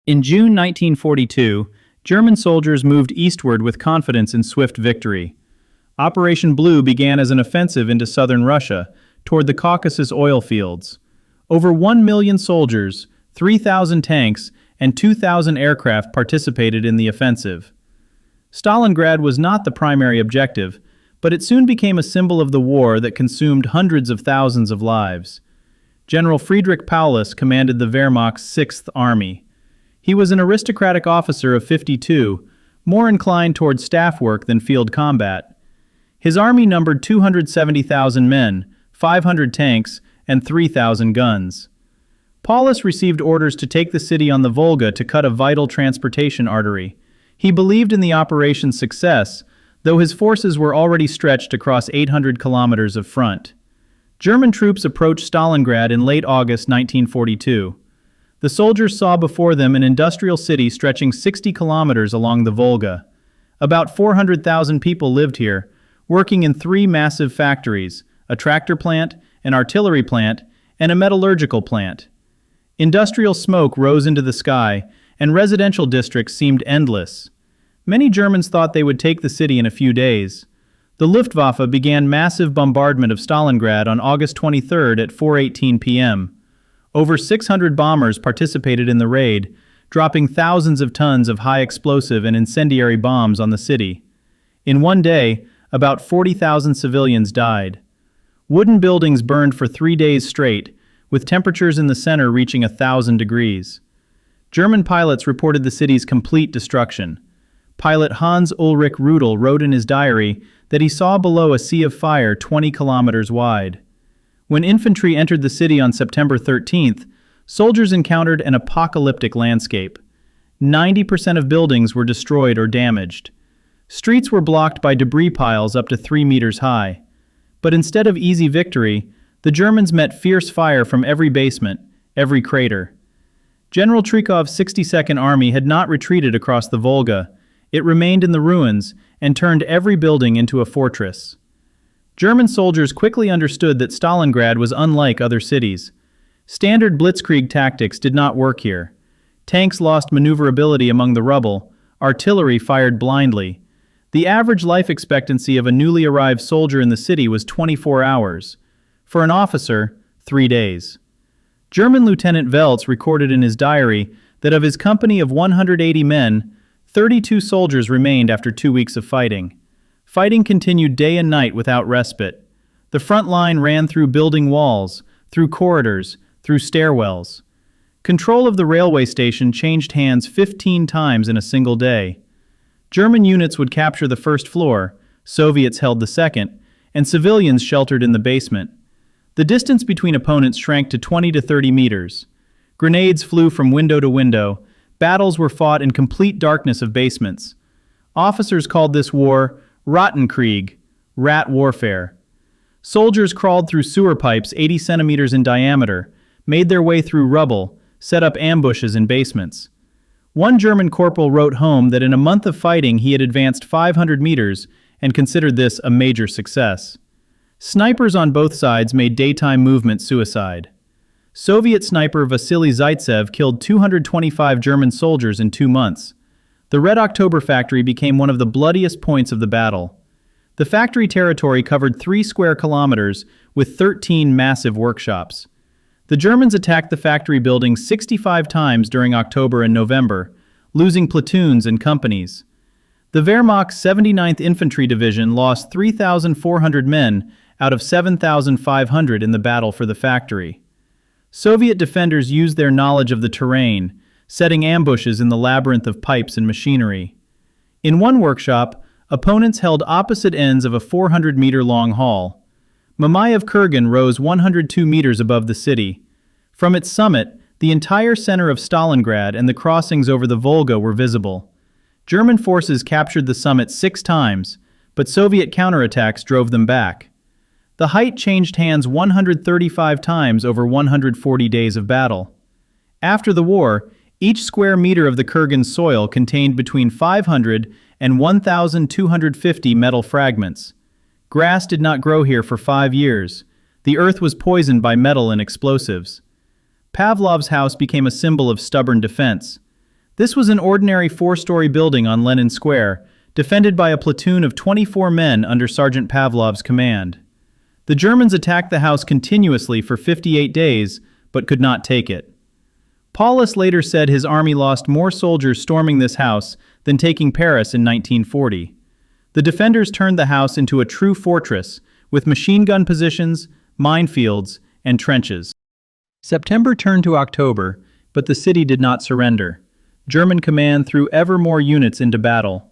In June 1942, German soldiers moved eastward with confidence in swift victory. Operation Blue began as an offensive into southern Russia, toward the Caucasus oil fields. Over 1 million soldiers, 3,000 tanks, and 2,000 aircraft participated in the offensive. Stalingrad was not the primary objective, but it soon became a symbol of the war that consumed hundreds of thousands of lives. General Friedrich Paulus commanded the Wehrmacht's 6th Army. He was an aristocratic officer of 52, more inclined toward staff work than field combat. His army numbered 270,000 men, 500 tanks, and 3,000 guns. Paulus received orders to take the city on the Volga to cut a vital transportation artery. He believed in the operation's success, though his forces were already stretched across 800 kilometers of front. German troops approached Stalingrad in late August 1942. The soldiers saw before them an industrial city stretching 60 kilometers along the Volga. About 400,000 people lived here, working in 3 massive factories, a tractor plant, an artillery plant, and a metallurgical plant. Industrial smoke rose into the sky, and residential districts seemed endless. Many Germans thought they would take the city in a few days. The Luftwaffe began massive bombardment of Stalingrad on August 23 at 4:18 p.m. Over 600 bombers participated in the raid, dropping thousands of tons of high explosive and incendiary bombs on the city. In one day, about 40,000 civilians died. Wooden buildings burned for 3 days straight, with temperatures in the center reaching 1,000 degrees. German pilots reported the city's complete destruction. Pilot Hans Ulrich Rudel wrote in his diary that he saw below a sea of fire 20 kilometers wide. When infantry entered the city on September 13th, soldiers encountered an apocalyptic landscape. 90% of buildings were destroyed or damaged. Streets were blocked by debris piles up to 3 meters high. But instead of easy victory, the Germans met fierce fire from every basement, every crater. General Trykov's 62nd Army had not retreated across the Volga. It remained in the ruins and turned every building into a fortress. German soldiers quickly understood that Stalingrad was unlike other cities. Standard blitzkrieg tactics did not work here. Tanks lost maneuverability among the rubble. Artillery fired blindly. The average life expectancy of a newly arrived soldier in the city was 24 hours. For an officer, 3 days. German Lieutenant Welz recorded in his diary that of his company of 180 men, 32 soldiers remained after 2 weeks of fighting. Fighting continued day and night without respite. The front line ran through building walls, through corridors, through stairwells. Control of the railway station changed hands 15 times in a single day. German units would capture the first floor, Soviets held the second, and civilians sheltered in the basement. The distance between opponents shrank to 20 to 30 meters. Grenades flew from window to window. Battles were fought in complete darkness of basements. Officers called this war Rattenkrieg, rat warfare. Soldiers crawled through sewer pipes 80 centimeters in diameter, made their way through rubble, set up ambushes in basements. One German corporal wrote home that in a month of fighting he had advanced 500 meters and considered this a major success. Snipers on both sides made daytime movement suicide. Soviet sniper Vasily Zaitsev killed 225 German soldiers in 2 months. The Red October factory became one of the bloodiest points of the battle. The factory territory covered 3 square kilometers with 13 massive workshops. The Germans attacked the factory building 65 times during October and November, losing platoons and companies. The Wehrmacht's 79th Infantry Division lost 3,400 men out of 7,500 in the battle for the factory. Soviet defenders used their knowledge of the terrain, setting ambushes in the labyrinth of pipes and machinery. In one workshop, opponents held opposite ends of a 400-meter-long hall. Mamayev Kurgan rose 102 meters above the city. From its summit, the entire center of Stalingrad and the crossings over the Volga were visible. German forces captured the summit 6 times, but Soviet counterattacks drove them back. The height changed hands 135 times over 140 days of battle. After the war, each square meter of the Kurgan's soil contained between 500 and 1,250 metal fragments. Grass did not grow here for 5 years. The earth was poisoned by metal and explosives. Pavlov's house became a symbol of stubborn defense. This was an ordinary four-story building on Lenin Square, defended by a platoon of 24 men under Sergeant Pavlov's command. The Germans attacked the house continuously for 58 days, but could not take it. Paulus later said his army lost more soldiers storming this house than taking Paris in 1940. The defenders turned the house into a true fortress, with machine gun positions, minefields, and trenches. September turned to October, but the city did not surrender. German command threw ever more units into battle.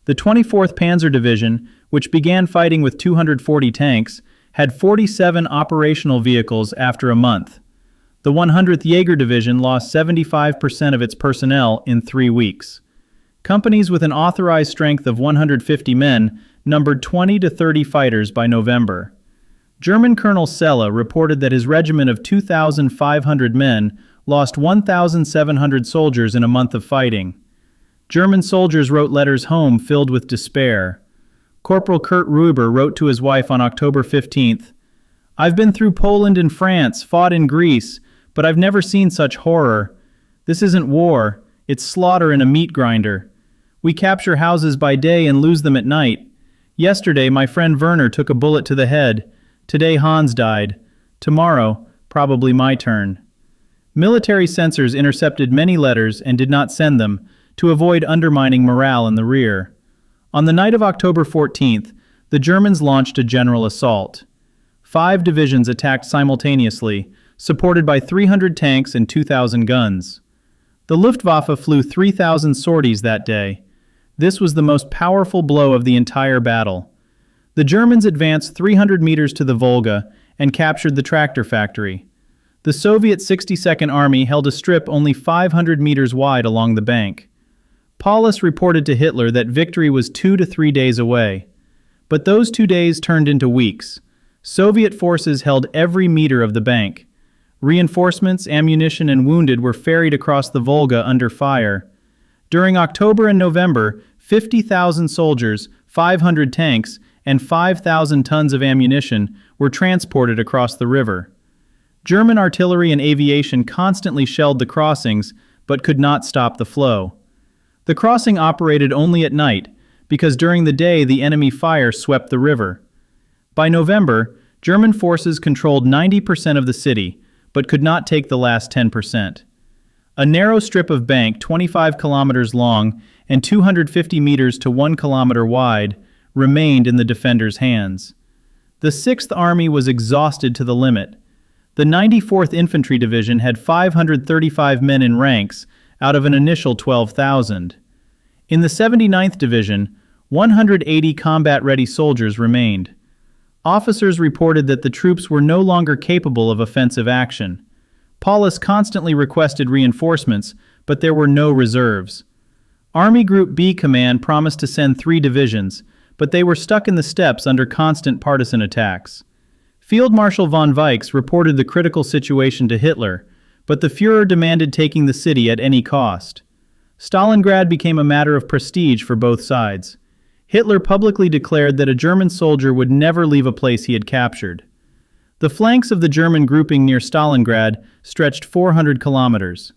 The 24th Panzer Division, which began fighting with 240 tanks, had 47 operational vehicles after a month. The 100th Jaeger Division lost 75% of its personnel in 3 weeks. Companies with an authorized strength of 150 men numbered 20 to 30 fighters by November. German Colonel Sella reported that his regiment of 2,500 men lost 1,700 soldiers in a month of fighting. German soldiers wrote letters home filled with despair. Corporal Kurt Ruber wrote to his wife on October 15th, "I've been through Poland and France, fought in Greece, but I've never seen such horror. This isn't war, it's slaughter in a meat grinder. We capture houses by day and lose them at night. Yesterday, my friend Werner took a bullet to the head. Today, Hans died. Tomorrow, probably my turn." Military censors intercepted many letters and did not send them to avoid undermining morale in the rear. On the night of October 14th, the Germans launched a general assault. 5 divisions attacked simultaneously, supported by 300 tanks and 2,000 guns. The Luftwaffe flew 3,000 sorties that day. This was the most powerful blow of the entire battle. The Germans advanced 300 meters to the Volga and captured the tractor factory. The Soviet 62nd Army held a strip only 500 meters wide along the bank. Paulus reported to Hitler that victory was 2 to 3 days away. But those 2 days turned into weeks. Soviet forces held every meter of the bank. Reinforcements, ammunition, and wounded were ferried across the Volga under fire. During October and November, 50,000 soldiers, 500 tanks, and 5,000 tons of ammunition were transported across the river. German artillery and aviation constantly shelled the crossings, but could not stop the flow. The crossing operated only at night, because during the day the enemy fire swept the river. By November, German forces controlled 90% of the city, but could not take the last 10%. A narrow strip of bank 25 kilometers long and 250 meters to 1 kilometer wide remained in the defenders' hands. The 6th Army was exhausted to the limit. The 94th Infantry Division had 535 men in ranks out of an initial 12,000. In the 79th Division, 180 combat-ready soldiers remained. Officers reported that the troops were no longer capable of offensive action. Paulus constantly requested reinforcements, but there were no reserves. Army Group B Command promised to send 3 divisions, but they were stuck in the steppes under constant partisan attacks. Field Marshal von Weichs reported the critical situation to Hitler, but the Führer demanded taking the city at any cost. Stalingrad became a matter of prestige for both sides. Hitler publicly declared that a German soldier would never leave a place he had captured. The flanks of the German grouping near Stalingrad stretched 400 kilometers.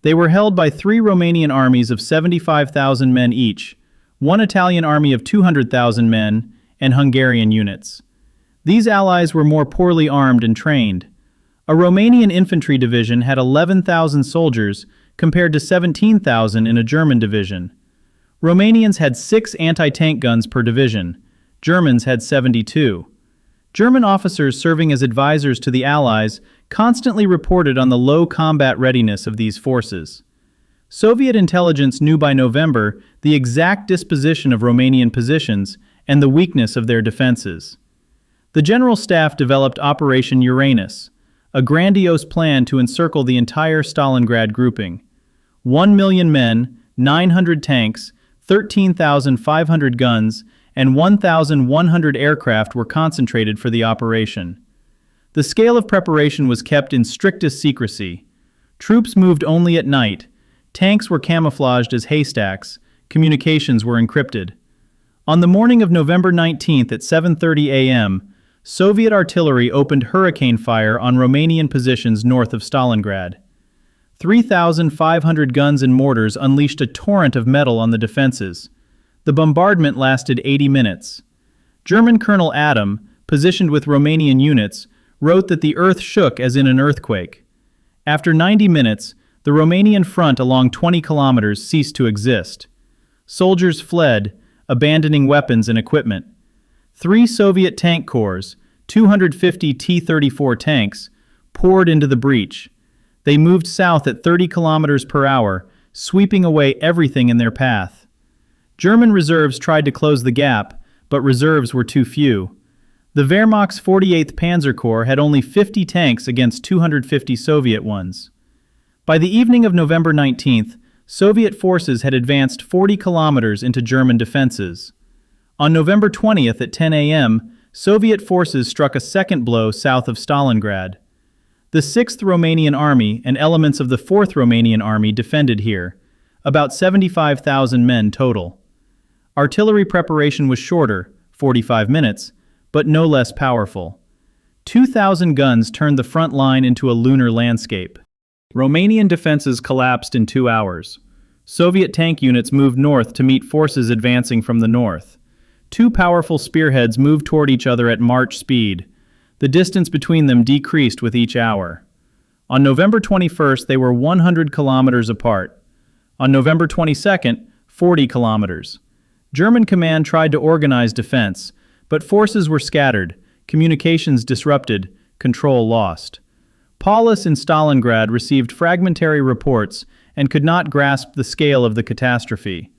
They were held by 3 Romanian armies of 75,000 men each, 1 Italian army of 200,000 men, and Hungarian units. These allies were more poorly armed and trained. A Romanian infantry division had 11,000 soldiers compared to 17,000 in a German division. Romanians had 6 anti-tank guns per division. Germans had 72. German officers serving as advisors to the Allies constantly reported on the low combat readiness of these forces. Soviet intelligence knew by November the exact disposition of Romanian positions and the weakness of their defenses. The General Staff developed Operation Uranus, a grandiose plan to encircle the entire Stalingrad grouping. 1 million men, 900 tanks, 13,500 guns, and 1,100 aircraft were concentrated for the operation. The scale of preparation was kept in strictest secrecy. Troops moved only at night. Tanks were camouflaged as haystacks. Communications were encrypted. On the morning of November 19th at 7:30 a.m., Soviet artillery opened hurricane fire on Romanian positions north of Stalingrad. 3,500 guns and mortars unleashed a torrent of metal on the defenses. The bombardment lasted 80 minutes. German Colonel Adam, positioned with Romanian units, wrote that the earth shook as in an earthquake. After 90 minutes, the Romanian front along 20 kilometers ceased to exist. Soldiers fled, abandoning weapons and equipment. 3 Soviet tank corps, 250 T-34 tanks, poured into the breach. They moved south at 30 kilometers per hour, sweeping away everything in their path. German reserves tried to close the gap, but reserves were too few. The Wehrmacht's 48th Panzer Corps had only 50 tanks against 250 Soviet ones. By the evening of November 19th, Soviet forces had advanced 40 kilometers into German defenses. On November 20th at 10 a.m., Soviet forces struck a second blow south of Stalingrad. The 6th Romanian Army and elements of the 4th Romanian Army defended here, about 75,000 men total. Artillery preparation was shorter, 45 minutes, but no less powerful. 2,000 guns turned the front line into a lunar landscape. Romanian defenses collapsed in 2 hours. Soviet tank units moved north to meet forces advancing from the north. 2 powerful spearheads moved toward each other at March speed. The distance between them decreased with each hour. On November 21st, they were 100 kilometers apart. On November 22nd, 40 kilometers. German command tried to organize defense, but forces were scattered, communications disrupted, control lost. Paulus in Stalingrad received fragmentary reports and could not grasp the scale of the catastrophe.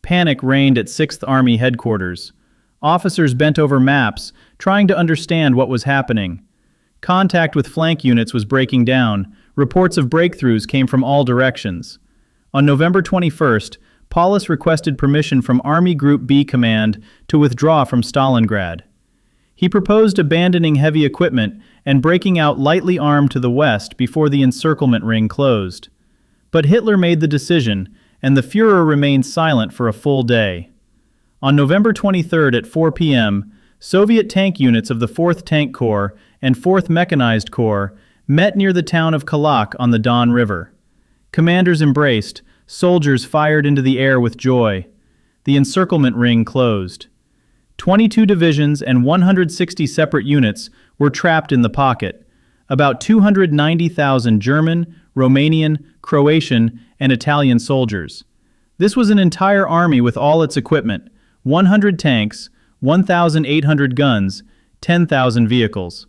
Panic reigned at 6th Army headquarters. Officers bent over maps, trying to understand what was happening. Contact with flank units was breaking down. Reports of breakthroughs came from all directions. On November 21st, Paulus requested permission from Army Group B Command to withdraw from Stalingrad. He proposed abandoning heavy equipment and breaking out lightly armed to the west before the encirclement ring closed. But Hitler made the decision, and the Führer remained silent for a full day. On November 23rd at 4 p.m., Soviet tank units of the 4th Tank Corps and 4th Mechanized Corps met near the town of Kalak on the Don River. Commanders embraced, soldiers fired into the air with joy. The encirclement ring closed. 22 divisions and 160 separate units were trapped in the pocket. About 290,000 German, Romanian, Croatian, and Italian soldiers. This was an entire army with all its equipment, 100 tanks, 1,800 guns, 10,000 vehicles.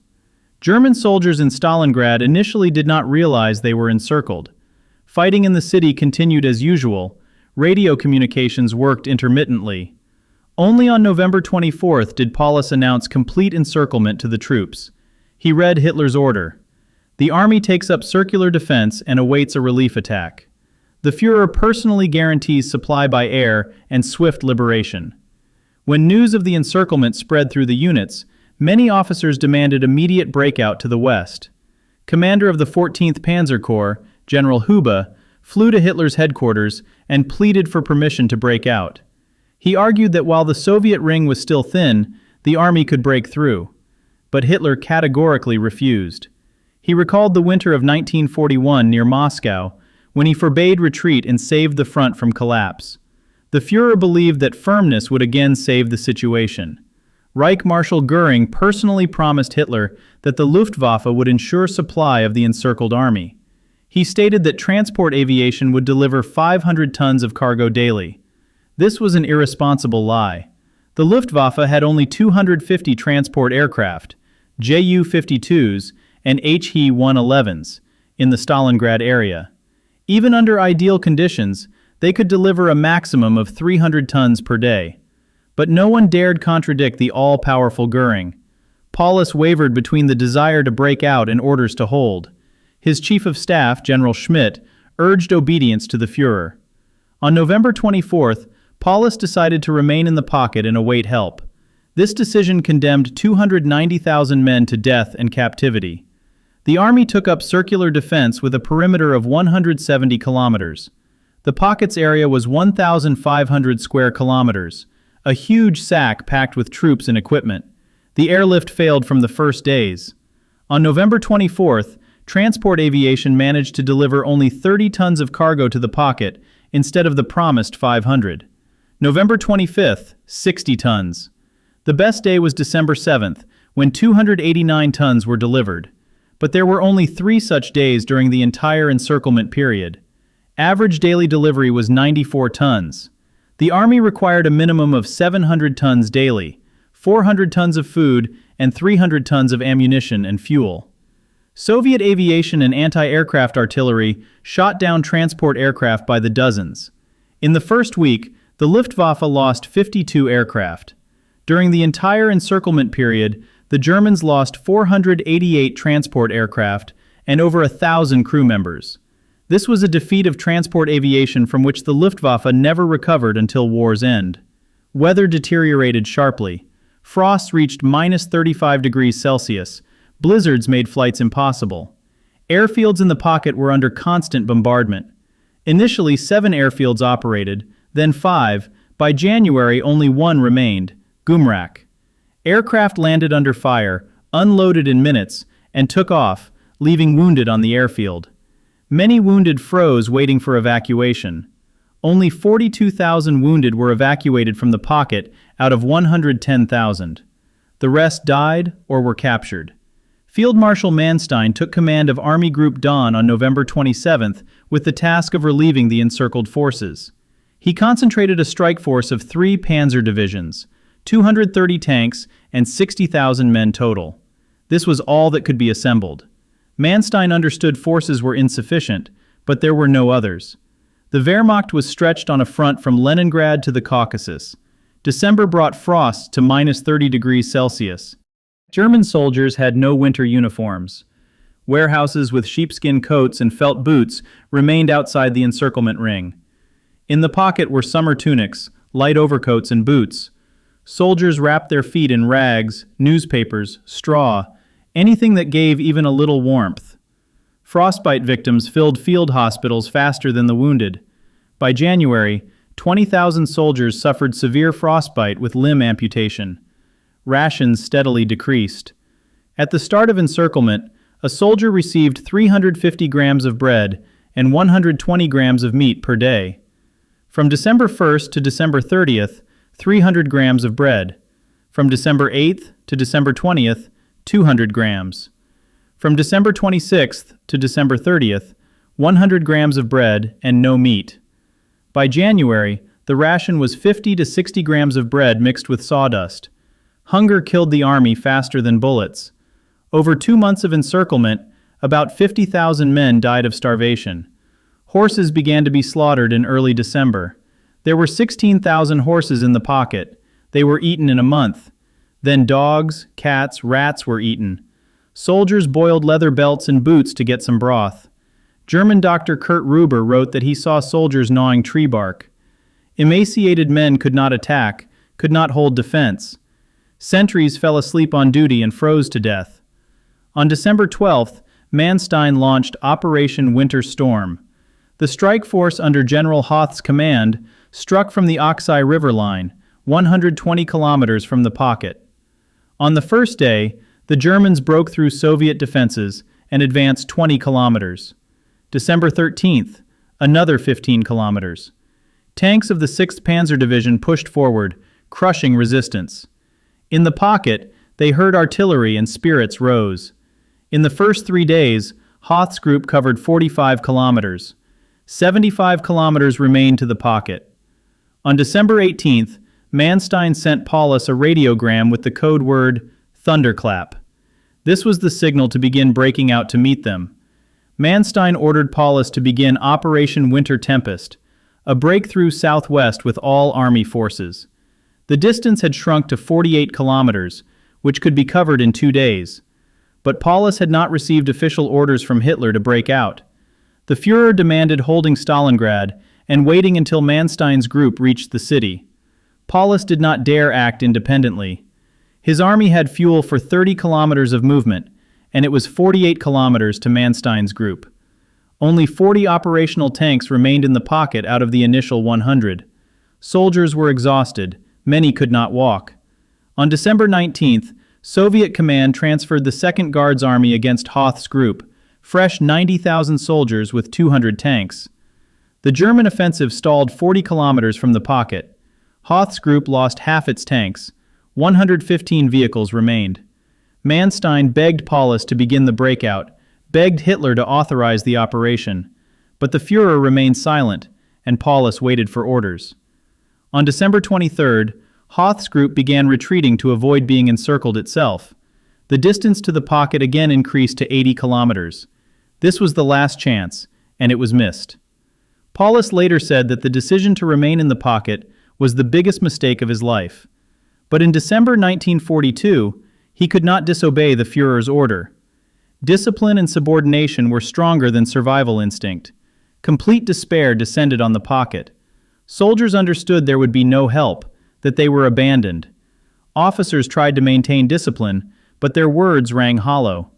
German soldiers in Stalingrad initially did not realize they were encircled. Fighting in the city continued as usual. Radio communications worked intermittently. Only on November 24th did Paulus announce complete encirclement to the troops. He read Hitler's order. The army takes up circular defense and awaits a relief attack. The Führer personally guarantees supply by air and swift liberation. When news of the encirclement spread through the units, many officers demanded immediate breakout to the west. Commander of the 14th Panzer Corps, General Hube, flew to Hitler's headquarters and pleaded for permission to break out. He argued that while the Soviet ring was still thin, the army could break through. But Hitler categorically refused. He recalled the winter of 1941 near Moscow, when he forbade retreat and saved the front from collapse. The Führer believed that firmness would again save the situation. Reich Marshal Goering personally promised Hitler that the Luftwaffe would ensure supply of the encircled army. He stated that transport aviation would deliver 500 tons of cargo daily. This was an irresponsible lie. The Luftwaffe had only 250 transport aircraft, WW2's and He-111's, in the Stalingrad area. Even under ideal conditions, they could deliver a maximum of 300 tons per day. But no one dared contradict the all-powerful Goering. Paulus wavered between the desire to break out and orders to hold. His chief of staff, General Schmidt, urged obedience to the Führer. On November 24th, Paulus decided to remain in the pocket and await help. This decision condemned 290,000 men to death and captivity. The army took up circular defense with a perimeter of 170 kilometers. The pocket's area was 1,500 square kilometers, a huge sack packed with troops and equipment. The airlift failed from the first days. On November 24th, transport aviation managed to deliver only 30 tons of cargo to the pocket instead of the promised 500. November 25th, 60 tons. The best day was December 7th, when 289 tons were delivered. But there were only 3 such days during the entire encirclement period. Average daily delivery was 94 tons. The Army required a minimum of 700 tons daily, 400 tons of food, and 300 tons of ammunition and fuel. Soviet aviation and anti-aircraft artillery shot down transport aircraft by the dozens. In the first week, the Luftwaffe lost 52 aircraft. During the entire encirclement period, the Germans lost 488 transport aircraft and over 1,000 crew members. This was a defeat of transport aviation from which the Luftwaffe never recovered until war's end. Weather deteriorated sharply. Frosts reached -35°C. Blizzards made flights impossible. Airfields in the pocket were under constant bombardment. Initially, 7 airfields operated, then 5. By January, only 1 remained, Gumrak. Aircraft landed under fire, unloaded in minutes, and took off, leaving wounded on the airfield. Many wounded froze waiting for evacuation. Only 42,000 wounded were evacuated from the pocket out of 110,000. The rest died or were captured. Field Marshal Manstein took command of Army Group Dawn on November 27th with the task of relieving the encircled forces. He concentrated a strike force of 3 panzer divisions, 230 tanks, and 60,000 men total. This was all that could be assembled. Manstein understood forces were insufficient, but there were no others. The Wehrmacht was stretched on a front from Leningrad to the Caucasus. December brought frosts to -30°C. German soldiers had no winter uniforms. Warehouses with sheepskin coats and felt boots remained outside the encirclement ring. In the pocket were summer tunics, light overcoats, and boots. Soldiers wrapped their feet in rags, newspapers, straw, anything that gave even a little warmth. Frostbite victims filled field hospitals faster than the wounded. By January, 20,000 soldiers suffered severe frostbite with limb amputation. Rations steadily decreased. At the start of encirclement, a soldier received 350 grams of bread and 120 grams of meat per day. From December 1st to December 30th, 300 grams of bread. From December 8th to December 20th, 200 grams. From December 26th to December 30th, 100 grams of bread and no meat. By January, the ration was 50 to 60 grams of bread mixed with sawdust. Hunger killed the army faster than bullets. Over 2 months of encirclement, about 50,000 men died of starvation. Horses began to be slaughtered in early December. There were 16,000 horses in the pocket. They were eaten in a month. Then dogs, cats, rats were eaten. Soldiers boiled leather belts and boots to get some broth. German doctor Kurt Ruber wrote that he saw soldiers gnawing tree bark. Emaciated men could not attack, could not hold defense. Sentries fell asleep on duty and froze to death. On December 12th, Manstein launched Operation Winter Storm. The strike force under General Hoth's command struck from the Oksai River line, 120 kilometers from the pocket. On the first day, the Germans broke through Soviet defenses and advanced 20 kilometers. December 13th, another 15 kilometers. Tanks of the 6th Panzer Division pushed forward, crushing resistance. In the pocket, they heard artillery and spirits rose. In the first 3 days, Hoth's group covered 45 kilometers. 75 kilometers remained to the pocket. On December 18th, Manstein sent Paulus a radiogram with the code word "Thunderclap." This was the signal to begin breaking out to meet them. Manstein ordered Paulus to begin Operation Winter Tempest, a breakthrough southwest with all Army forces. The distance had shrunk to 48 kilometers, which could be covered in 2 days. But Paulus had not received official orders from Hitler to break out. The Führer demanded holding Stalingrad and waiting until Manstein's group reached the city. Paulus did not dare act independently. His army had fuel for 30 kilometers of movement, and it was 48 kilometers to Manstein's group. Only 40 operational tanks remained in the pocket out of the initial 100. Soldiers were exhausted. Many could not walk. On December 19th, Soviet command transferred the 2nd Guards Army against Hoth's group, fresh 90,000 soldiers with 200 tanks. The German offensive stalled 40 kilometers from the pocket. Hoth's group lost half its tanks. 115 vehicles remained. Manstein begged Paulus to begin the breakout, begged Hitler to authorize the operation. But the Führer remained silent, and Paulus waited for orders. On December 23rd, Hoth's group began retreating to avoid being encircled itself. The distance to the pocket again increased to 80 kilometers. This was the last chance, and it was missed. Paulus later said that the decision to remain in the pocket was the biggest mistake of his life. But in December 1942, he could not disobey the Führer's order. Discipline and subordination were stronger than survival instinct. Complete despair descended on the pocket. Soldiers understood there would be no help, that they were abandoned. Officers tried to maintain discipline, but their words rang hollow.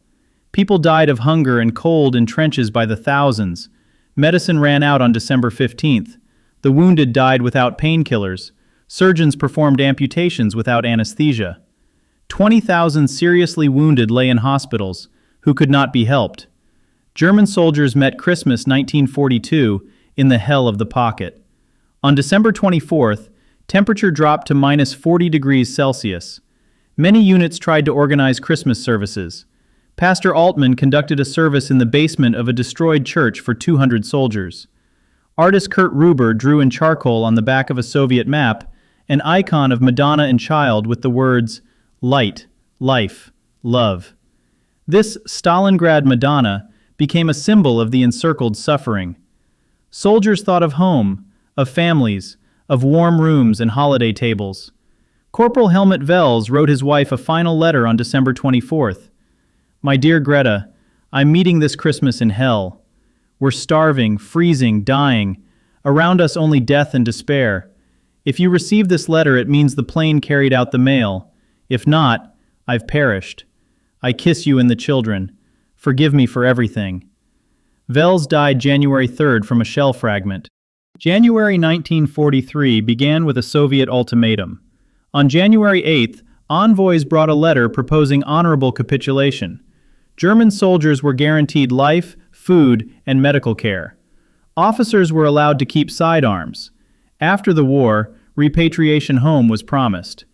People died of hunger and cold in trenches by the thousands. Medicine ran out on December 15th. The wounded died without painkillers. Surgeons performed amputations without anesthesia. 20,000 seriously wounded lay in hospitals, who could not be helped. German soldiers met Christmas 1942 in the hell of the pocket. On December 24th, temperature dropped to minus 40 degrees Celsius. Many units tried to organize Christmas services. Pastor Altman conducted a service in the basement of a destroyed church for 200 soldiers. Artist Kurt Ruber drew in charcoal on the back of a Soviet map an icon of Madonna and Child with the words, "Light, Life, Love." This Stalingrad Madonna became a symbol of the encircled suffering. Soldiers thought of home, of families, of warm rooms and holiday tables. Corporal Helmut Wels wrote his wife a final letter on December 24th. "My dear Greta, I'm meeting this Christmas in hell. We're starving, freezing, dying. Around us only death and despair. If you receive this letter, it means the plane carried out the mail. If not, I've perished. I kiss you and the children. Forgive me for everything." Wels died January 3rd from a shell fragment. January 1943 began with a Soviet ultimatum. On January 8th, envoys brought a letter proposing honorable capitulation. German soldiers were guaranteed life, food, and medical care. Officers were allowed to keep sidearms. After the war, repatriation home was promised.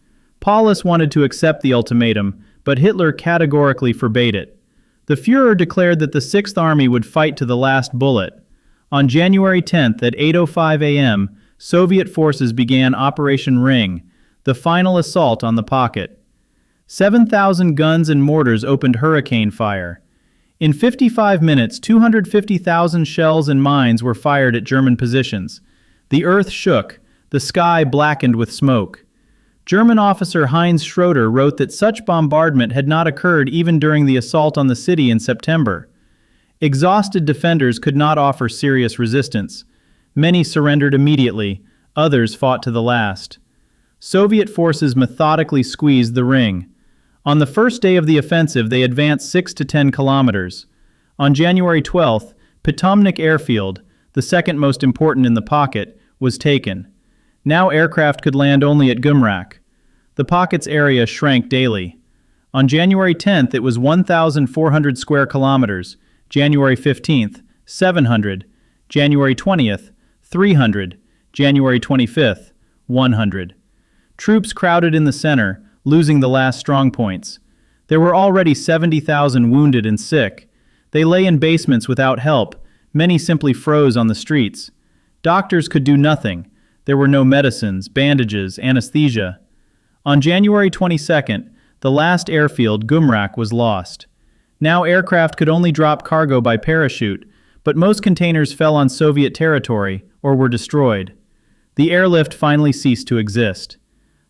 Paulus wanted to accept the ultimatum, but Hitler categorically forbade it. The Führer declared that the Sixth Army would fight to the last bullet. On January 10th at 8:05 a.m., Soviet forces began Operation Ring, the final assault on the pocket. 7,000 guns and mortars opened hurricane fire. In 55 minutes, 250,000 shells and mines were fired at German positions. The earth shook, the sky blackened with smoke. German officer Heinz Schroeder wrote that such bombardment had not occurred even during the assault on the city in September. Exhausted defenders could not offer serious resistance. Many surrendered immediately, others fought to the last. Soviet forces methodically squeezed the ring. On the first day of the offensive, they advanced 6 to 10 kilometers. On January 12th, Potomnik Airfield, the second most important in the pocket, was taken. Now aircraft could land only at Gumrak. The pocket's area shrank daily. On January 10th, it was 1,400 square kilometers. January 15th, 700. January 20th, 300. January 25th, 100. Troops crowded in the center, losing the last strongpoints. There were already 70,000 wounded and sick. They lay in basements without help. Many simply froze on the streets. Doctors could do nothing. There were no medicines, bandages, anesthesia. On January 22nd, the last airfield, Gumrak, was lost. Now aircraft could only drop cargo by parachute, but most containers fell on Soviet territory or were destroyed. The airlift finally ceased to exist.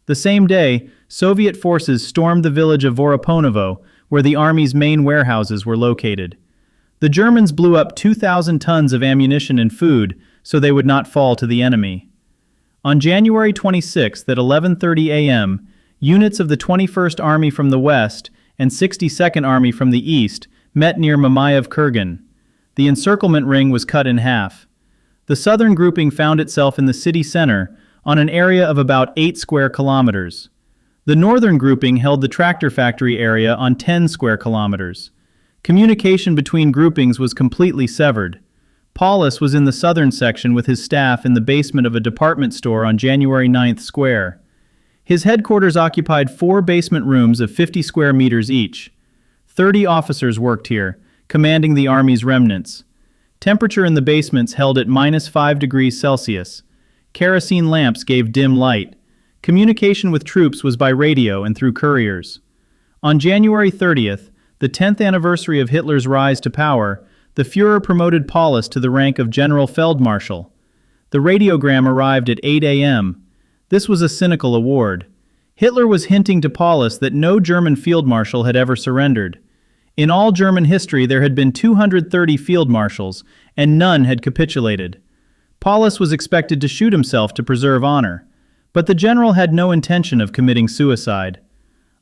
The same day, Soviet forces stormed the village of Voroponovo, where the army's main warehouses were located. The Germans blew up 2,000 tons of ammunition and food so they would not fall to the enemy. On January 26th at 11:30 a.m., units of the 21st Army from the west and 62nd Army from the east met near Mamayev Kurgan. The encirclement ring was cut in half. The southern grouping found itself in the city center on an area of about 8 square kilometers. The northern grouping held the tractor factory area on 10 square kilometers. Communication between groupings was completely severed. Paulus was in the southern section with his staff in the basement of a department store on January 9th Square. His headquarters occupied 4 basement rooms of 50 square meters each. 30 officers worked here, commanding the army's remnants. Temperature in the basements held at -5 degrees Celsius. Kerosene lamps gave dim light. Communication with troops was by radio and through couriers. On January 30th, the 10th anniversary of Hitler's rise to power, the Führer promoted Paulus to the rank of General Feldmarschall. The radiogram arrived at 8 a.m. This was a cynical award. Hitler was hinting to Paulus that no German field marshal had ever surrendered. In all German history there had been 230 field marshals, and none had capitulated. Paulus was expected to shoot himself to preserve honor, but the general had no intention of committing suicide.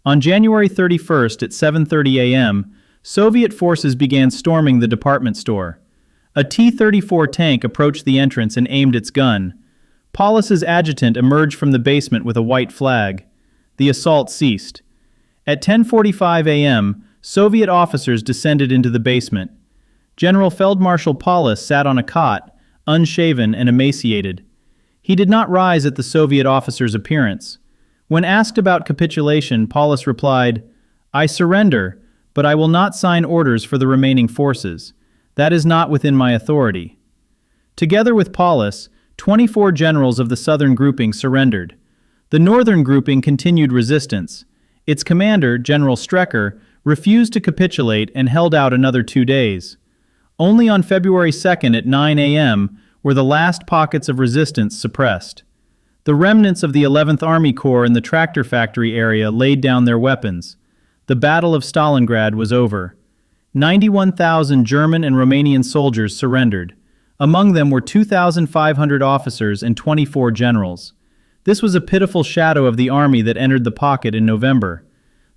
On January 31st at 7:30 a.m., Soviet forces began storming the department store. A T-34 tank approached the entrance and aimed its gun. Paulus's adjutant emerged from the basement with a white flag. The assault ceased. At 10:45 a.m., Soviet officers descended into the basement. General Feldmarschall Paulus sat on a cot, unshaven and emaciated. He did not rise at the Soviet officer's appearance. When asked about capitulation, Paulus replied, "I surrender, but I will not sign orders for the remaining forces. That is not within my authority." Together with Paulus, 24 generals of the southern grouping surrendered. The northern grouping continued resistance. Its commander, General Strecker, refused to capitulate and held out another 2 days. Only on February 2nd at 9 a.m. were the last pockets of resistance suppressed. The remnants of the 11th Army Corps in the tractor factory area laid down their weapons. The Battle of Stalingrad was over. 91,000 German and Romanian soldiers surrendered. Among them were 2,500 officers and 24 generals. This was a pitiful shadow of the army that entered the pocket in November.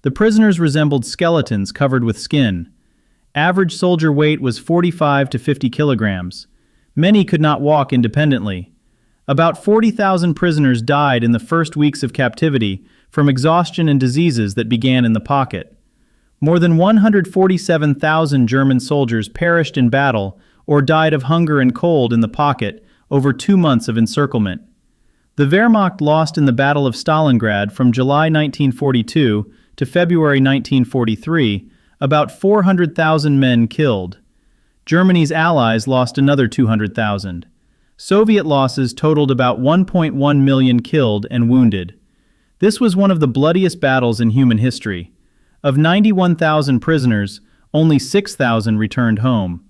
The prisoners resembled skeletons covered with skin. Average soldier weight was 45 to 50 kilograms. Many could not walk independently. About 40,000 prisoners died in the first weeks of captivity from exhaustion and diseases that began in the pocket. More than 147,000 German soldiers perished in battle or died of hunger and cold in the pocket over 2 months of encirclement. The Wehrmacht lost in the Battle of Stalingrad from July 1942 to February 1943, about 400,000 men killed. Germany's allies lost another 200,000. Soviet losses totaled about 1.1 million killed and wounded. This was one of the bloodiest battles in human history. Of 91,000 prisoners, only 6,000 returned home.